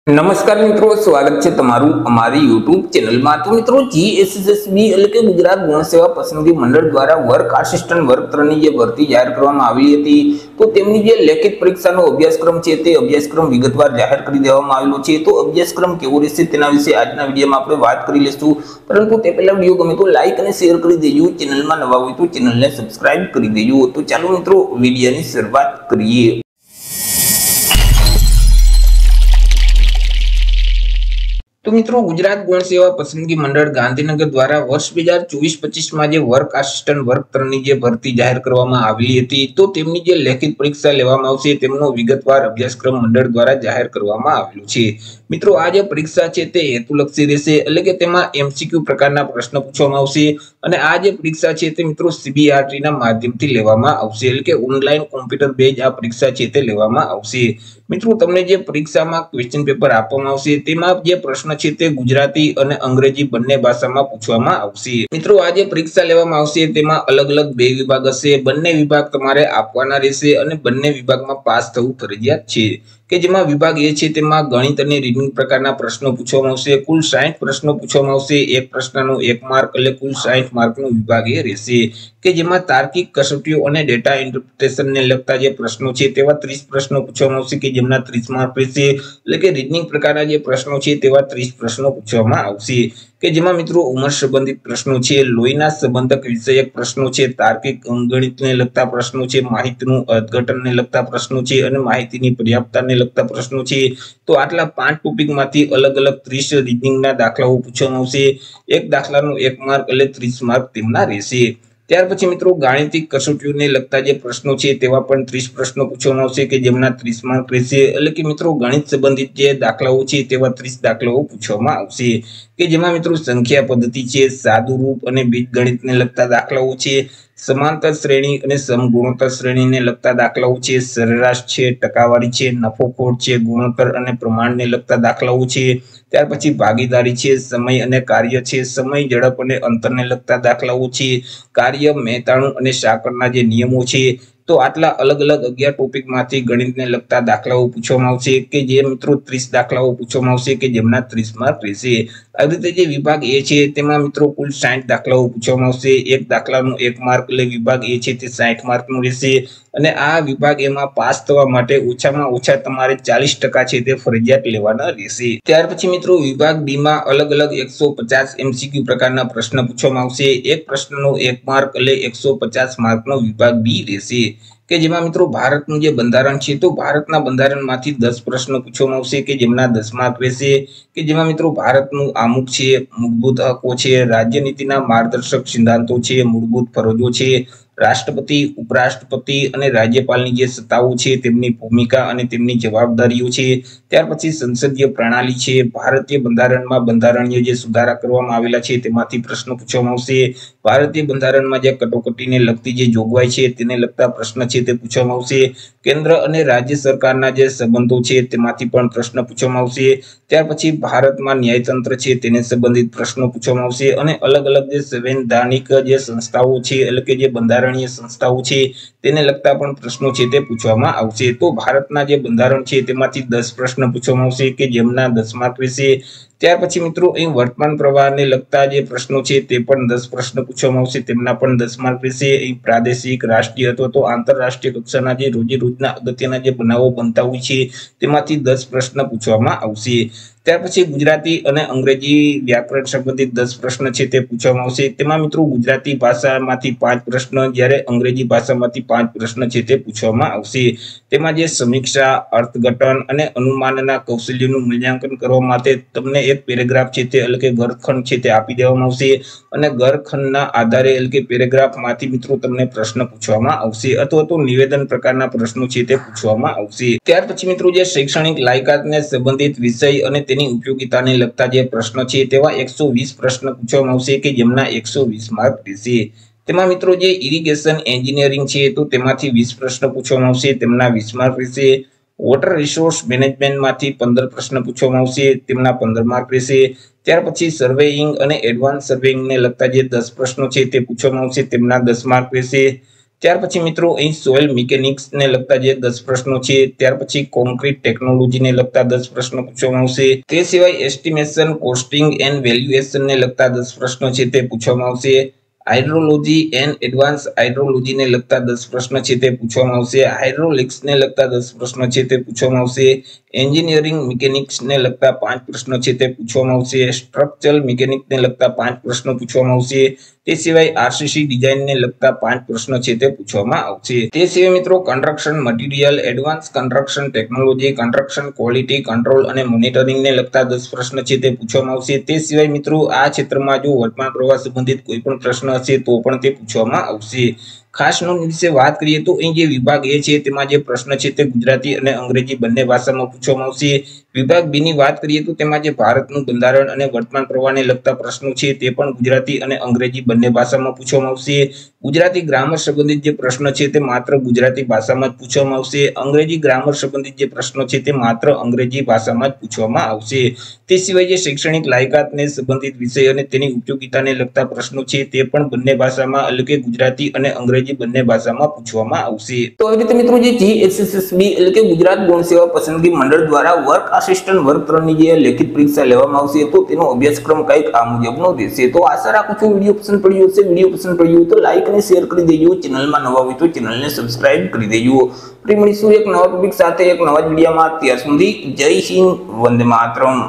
નમસ્કાર મિત્રો, સ્વાગત છે તમારું અમારી યુટ્યુબ ચેનલમાં। તો મિત્રો, જીએસએસબી એટલે કે ગુજરાત ગૌણ સેવા પસંદગી મંડળ દ્વારા વર્ક આસિસ્ટન્ટ વર્ક 3 ની જે ભરતી જાહેર કરવામાં આવી હતી, તો તેમની જે લેખિત પરીક્ષાનો અભ્યાસક્રમ છે તે અભ્યાસક્રમ વિગતવાર જાહેર કરી દેવામાં આવેલો છે। તો અભ્યાસક્રમ કેવો રહેશે તેના વિશે આજના વિડીયોમાં આપણે વાત કરી લઈશું, પરંતુ તે પહેલા વિડીયો ગમે તો લાઈક અને શેર કરી દેજો, ચેનલમાં નવા હોય તો ચેનલને સબસ્ક્રાઇબ કરી દેજો। તો ચાલો મિત્રો, વિડીયોની શરૂઆત કરીએ। તો મિત્રો, ગુજરાત ગૌણ સેવા પસંદગી મંડળ ગાંધીનગર દ્વારા વર્ષ 2024-25 માં જે વર્ક આસિસ્ટન્ટ વર્ક 3 ની જે ભરતી જાહેર કરવામાં આવેલી હતી, તો તેમની જે લેખિત પરીક્ષા લેવામાં આવશે તેમનો વિગતવાર અભ્યાસક્રમ મંડળ દ્વારા જાહેર કરવામાં આવેલો છે। મિત્રો, આ જે પરીક્ષા છે તે હેતુલક્ષી રહેશે, એટલે કે તેમાં એમસીક્યુ પ્રકારના પ્રશ્ન પૂછવામાં આવશે અને આ જે પરીક્ષા છે તે મિત્રો સીબીઆરટી ના માધ્યમથી લેવામાં આવશે, એટલે કે ઓનલાઈન કોમ્પ્યુટર બેઝ આ પરીક્ષા છે તે લેવામાં આવશે। મિત્રો, તમને જે પરીક્ષામાં ક્વેશ્ચન પેપર આપવામાં આવશે તેમાં જે પ્રશ્ન છે તે ગુજરાતી અને અંગ્રેજી બંને ભાષામાં પૂછવામાં આવશે। મિત્રો, આ જે પરીક્ષા લેવામાં આવશે તેમાં અલગ અલગ બે વિભાગ હશે, બંને વિભાગ તમારે આપવાના રહેશે અને બંને વિભાગમાં પાસ થવું ફરજિયાત છે। કે જેમાં વિભાગ એ છે તેમાં ગણિત અને રીડિંગ પ્રકારના પ્રશ્નો પૂછવામાં આવશે। કુલ 60 પ્રશ્નો પૂછવામાં આવશે, એક પ્રશ્નનો 1 માર્ક, એટલે કુલ 60 માર્કનો વિભાગ એ રહેશે। કે જેમાં તાર્કિક કસોટીઓ અને ડેટા ઇન્ટરપ્રિટેશનને લગતા જે પ્રશ્નો છે તેવા 30 પ્રશ્નો પૂછવામાં આવશે, કે જેમના 30 માર્ક રહેશે, એટલે કે રીડિંગ પ્રકારના જે પ્રશ્નો છે તેવા 30 પ્રશ્નો પૂછવામાં આવશે। કે જેમાં મિત્રો ઉંમર સંબંધિત પ્રશ્નો છે, લોહીના સંબંધક વિષયક પ્રશ્નો છે, તાર્કિક અંકગણિતને લગતા પ્રશ્નો છે, માહિતીનું અર્થઘટનને લગતા પ્રશ્નો છે અને માહિતીની પર્યાપ્તતાને લગતા પ્રશ્નો છે। તો આટલા 5 ટોપિકમાંથી અલગ અલગ 30 રીડિંગના દાખલાઓ પૂછવામાં આવશે। એક દાખલાનો 1 માર્ક, એટલે 30 માર્ક તેમના રહેશે। ત્યાર પછી મિત્રો, ગાણિતિક કસોટીઓને લગતા જે પ્રશ્નો છે તેવા પણ 30 પ્રશ્નો પૂછવામાં આવશે, કે જેમના 30 માર્ક રહેશે। એટલે કે મિત્રો, ગણિત સંબંધિત જે દાખલાઓ છે તેવા 30 દાખલાઓ પૂછવામાં આવશે, કે જેમાં મિત્રો સંખ્યા પદ્ધતિ છે, સાદું રૂપ અને બીજગણિતને લગતા દાખલાઓ છે, સમાંતર શ્રેણી અને સમગુણોત્તર શ્રેણીને લગતા દાખલાઓ છે, સરેરાશ છે, ટકાવારી છે, નફોખોટ છે, ગુણોત્તર અને પ્રમાણને લગતા દાખલાઓ છે। ત્યાર પછી ભાગીદારી છે, સમય અને કાર્ય છે, સમય, ઝડપ અને અંતરને લગતા દાખલાઓ છે, કાર્ય, મહેતાણું અને સાંકળના જે નિયમો છે। તો આટલા અલગ અલગ 11 ટોપિકમાંથી ગણિતને લગતા દાખલાઓ પૂછવામાં આવશે, કે જે મિત્રો 30 દાખલાઓ પૂછવામાં આવશે, કે જેમના 30 માર્ક રહેશે। આવી રીતે જે વિભાગ એ છે તેમાં મિત્રો કુલ 60 દાખલાઓ પૂછવામાં આવશે, એક દાખલાનો 1 માર્ક, એટલે વિભાગ એ છે તે 60 માર્કનું રહેશે। અને આ વિભાગ એમાં પાસ થવા માટે ઓછામાં ઓછા તમારે 40% છે તે ફરજિયાત લેવાના રહેશે। ત્યાર પછી મિત્રો, વિભાગ બી માં અલગ અલગ 150 એમસીક્યુ પ્રકારના પ્રશ્ન પૂછવામાં આવશે, એક પ્રશ્નનો 1 માર્ક, એટલે 150 માર્કનો વિભાગ બી રહેશે। કે જેમાં મિત્રો ભારતનું જે બંધારણ છે તો ભારતના બંધારણમાંથી 10 પ્રશ્નો પૂછવામાં આવશે, કે જેમના 10 માર્ક રહેશે। કે જેમાં મિત્રો ભારતનું આમુખ છે, મૂળભૂત હકો છે, રાજ્યનીતિના માર્ગદર્શક સિદ્ધાંતો છે, મૂળભૂત ફરજો છે, રાષ્ટ્રપતિ, ઉપરાષ્ટ્રપતિ અને રાજ્યપાલની જે સત્તાઓ છે તેમની ભૂમિકા અને તેમની જવાબદારીઓ છે। ત્યાર પછી સંસદીય પ્રણાલી છે, ભારતીય બંધારણમાં બંધારણીય જે સુધારા કરવામાં આવેલા છે તેમાંથી પ્રશ્નો પૂછવામાં આવશે, ભારતીય બંધારણમાં જે કટોકટીને લગતી જે જોગવાઈ છે તેને લગતા પ્રશ્ન છે તે પૂછવામાં આવશે, કેન્દ્ર અને રાજ્ય સરકારના જે સંબંધો છે તેમાંથી પણ પ્રશ્ન પૂછવામાં આવશે। ત્યાર પછી ભારતમાં ન્યાયતંત્ર છે તેને સંબંધિત પ્રશ્નો પૂછવામાં આવશે અને અલગ અલગ જે સંવૈધાનિક જે સંસ્થાઓ છે, એટલે કે જે બંધારણીય સંસ્થાઓ છે તેને લગતા પણ પ્રશ્નો છે તે પૂછવામાં આવશે। તો ભારતના જે બંધારણ છે તેમાંથી 10 પ્રશ્ન પૂછવામાં આવશે, કે જેમના 10 માર્ક રહેશે। ત્યાર પછી મિત્રો, અહીં વર્તમાન પ્રવાહને લગતા જે પ્રશ્નો છે તે પણ 10 પ્રશ્ન પૂછવામાં આવશે, તેમના પણ 10 માર્ક રહેશે। અહીં પ્રાદેશિક, રાષ્ટ્રીય અથવા તો આંતરરાષ્ટ્રીય કક્ષાના જે રોજેરોજના અગત્યના જે બનાવો બનતા હોય છે તેમાંથી 10 પ્રશ્ન પૂછવામાં આવશે। ત્યાર પછી ગુજરાતી અને અંગ્રેજી વ્યાકરણ સંબંધિત 10 પ્રશ્ન છે તે પૂછવામાં આવશે, તેમાં મિત્રો ગુજરાતી ભાષામાંથી 5 પ્રશ્ન, જ્યારે અંગ્રેજી ભાષામાંથી 5 પ્રશ્ન છે તે પૂછવામાં આવશે। તેમાં જે સમીક્ષા, અર્થઘટન અને અનુમાનના કૌશલ્યનું મૂલ્યાંકન કરવા માટે તમને એક પેરેગ્રાફ છે તે, એટલે કે વર્ગખંડ છે તે આપી દેવામાં આવશે અને વર્ગખંડના આધારે, એટલે કે પેરેગ્રાફમાંથી મિત્રો તમને પ્રશ્ન પૂછવામાં આવશે અથવા તો નિવેદન પ્રકારના પ્રશ્નો છે તે પૂછવામાં આવશે। ત્યાર પછી મિત્રો, જે શૈક્ષણિક લાયકાતને સંબંધિત વિષય અને તેની ઉપયોગિતાને લગતા જે પ્રશ્નો છે તેવા 120 પ્રશ્ન પૂછવામાં આવશે, કે જેમના 120 માર્ક રહેશે। તેમાં મિત્રો જે ઇરિગેશન એન્જિનિયરિંગ છે તો તેમાંથી 20 પ્રશ્ન પૂછવામાં આવશે, તેમના 20 માર્ક રહેશે। વોટર રિસોર્સ મેનેજમેન્ટમાંથી 15 પ્રશ્ન પૂછવામાં આવશે, તેમના 15 માર્ક રહેશે। ત્યાર પછી સર્વેઇંગ અને એડવાન્સ સર્વેઇંગને લગતા જે 10 પ્રશ્નો છે તે પૂછવામાં આવશે, તેમના 10 માર્ક રહેશે। ત્યાર પછી મિત્રો અહીં સોઇલ મિકેનિક્સ ને લગતા જે 10 પ્રશ્નો છે, ત્યાર પછી કોન્ક્રીટ ટેકનોલોજી ને લગતા 10 પ્રશ્નો પૂછવામાં આવશે. તે સિવાય એસ્ટિમેશન, કોસ્ટિંગ એન્ડ વેલ્યુએશન ને લગતા 10 પ્રશ્નો છે તે પૂછવામાં આવશે. હાઇડ્રોલોજી એન્ડ એડવાન્સ હાઇડ્રોલોજી ને લગતા 10 પ્રશ્નો છે તે પૂછવામાં આવશે. હાઇડ્રોલિક્સ ને લગતા 10 પ્રશ્નો છે તે પૂછવામાં આવશે. એન્જિનિયરિંગ મિકેનિક્સ ને લગતા 5 પ્રશ્નો છે તે પૂછવામાં આવશે. સ્ટ્રક્ચરલ મિકેનિક્સ ને લગતા 5 પ્રશ્નો પૂછવામાં આવશે. તે સિવાય આરસીસી ડિઝાઇન ને લગતા 5 પ્રશ્નો છે તે પૂછવામાં આવશે. તે સિવાય મિત્રો construction material, advance construction technology, construction quality control અને મોનિટરિંગ ને લગતા 10 પ્રશ્નો છે તે પૂછવામાં આવશે. તે સિવાય મિત્રો આ ક્ષેત્રમાં જો વર્તમાન પ્રવાહ સંબંધિત કોઈ પણ પ્રશ્ન હશે તો પણ તે પૂછવામાં આવશે. ખાસ નોંધ વિશે વાત કરીએ તો અહીં જે વિભાગ એ છે તેમાં જે પ્રશ્ન છે તે ગુજરાતી અને અંગ્રેજી બંને ભાષામાં પૂછવામાં આવશે. વિભાગ બી ની વાત કરીએ તો તેમાં જે ભારતનું બંધારણ અને વર્તમાન પ્રવાહને લગતા પ્રશ્નો છે તે પણ ગુજરાતી અને અંગ્રેજી બંને ભાષામાં પૂછવામાં આવશે. ગુજરાતી ગ્રામર સંબંધિત જે પ્રશ્ન છે તે માત્ર ગુજરાતી ભાષામાં જ પૂછવામાં આવશે. અંગ્રેજી ગ્રામર સંબંધિત જે પ્રશ્નો છે તે માત્ર અંગ્રેજી ભાષામાં જ પૂછવામાં આવશે. તે સિવાય જે શૈક્ષણિક લાયકાતને સંબંધિત વિષય અને તેની ઉપયોગિતાને લગતા પ્રશ્નો છે તે પણ બંને ભાષામાં એટલે કે ગુજરાતી અને અંગ્રેજી બંને ભાષામાં પૂછવામાં આવશે. તો આવી રીતે મિત્રો જે જીએસએસબી એટલે કે ગુજરાત ગૌણ સેવા પસંદગી મંડળ દ્વારા વર્ક આસિસ્ટન્ટ વર્ગ 3 ની જે લેખિત પરીક્ષા લેવામાં આવશે તો તેનો અભ્યાસક્રમ કંઈક આ મુજબનો રહેશે. તો આશા રાખું છું વિડીયો પસંદ પડ્યો હશે. વિડીયો પસંદ પડ્યો હોય તો લાઈક અને શેર કરી દેજો. ચેનલમાં નવા હોય તો ચેનલને સબસ્ક્રાઇબ કરી દેજો. ફરી મળીશું એક નવા ટોપિક સાથે એક નવા વિડીયોમાં. ત્યાર સુધી જય હિન્દ, વંદે માતરમ.